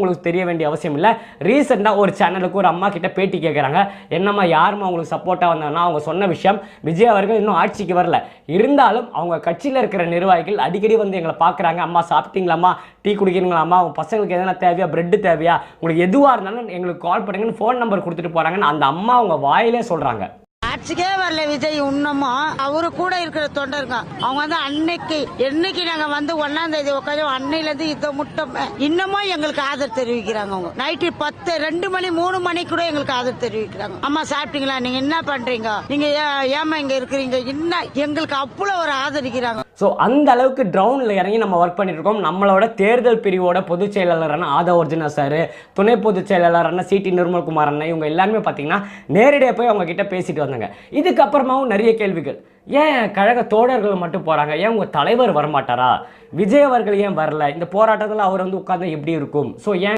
உங்களுக்கு தெரிய வேண்டிய அவசியம் இல்லை. ரீசெண்டாக ஒரு சேனலுக்கு ஒரு அம்மா கிட்ட பேட்டி கேட்குறாங்க. என்னம்மா யாருமா உங்களுக்கு சப்போர்ட்டாக வந்தாங்கன்னா அவங்க சொன்ன விஷயம், விஜய் அவர்கள் இன்னும் ஆட்சிக்கு வரல, இருந்தாலும் அவங்க கட்சியில் இருக்கிற நிர்வாகிகள் அடிக்கடி வந்து எங்களை பார்க்குறாங்க. அம்மா சாப்பிட்டீங்களாம்மா, டீ குடிக்கிறீங்களாம்மா, உங்கள் பசங்களுக்கு எதனா தேவையா, பிரெட்டு தேவையா, உங்களுக்கு எதுவாக இருந்தாலும் எங்களுக்கு கால் பண்ணுங்கன்னு ஃபோன் நம்பர் கொடுத்துட்டு போகிறாங்கன்னு அந்த அம்மா அவங்க வாயிலே சொல்கிறாங்க. ஆட்சிக்கே வரல விஜய். இன்னமும் அவரு கூட இருக்கிற தொண்டருங்க அவங்க வந்து என்னைக்கு நாங்க வந்து 1ஆம் தேதி உட்காந்து அன்னையில இருந்து இதை முட்டம் இன்னமும் எங்களுக்கு ஆதரவு தெரிவிக்கிறாங்க. அவங்க நைட்டு 10, 2 மணி 3 மணி கூட எங்களுக்கு ஆதரவு தெரிவிக்கிறாங்க. அம்மா சாப்பிட்டீங்களா, நீங்க என்ன பண்றீங்க, நீங்க ஏமா இங்க இருக்கிறீங்க, என்ன எங்களுக்கு அவ்வளவு ஒரு ஆதரிக்கிறாங்க. ஸோ அந்த அளவுக்கு கிரவுண்டில் இறங்கி நம்ம ஒர்க் பண்ணிட்டு இருக்கோம். நம்மளோட தேர்தல் பிரிவோட பொதுச் செயலாளரான ஆதவ அர்ஜுனா சார், துணை பொதுச் செயலாளரான சிடி நிர்மல்குமார் அண்ணன், இவங்க எல்லாருமே பார்த்தீங்கன்னா நேரடியாக போய் அவங்க கிட்ட பேசிட்டு வந்தாங்க. இதுக்கப்புறமாவும் நிறைய கேள்விகள். ஏன் கழக தோழர்கள் மட்டும் போகிறாங்க, ஏன் உங்கள் தலைவர் வரமாட்டாரா, விஜய் அவர்கள் ஏன் வரல, இந்த போராட்டத்தில் அவர் வந்து உட்கார்ந்து எப்படி இருக்கும், ஸோ ஏன்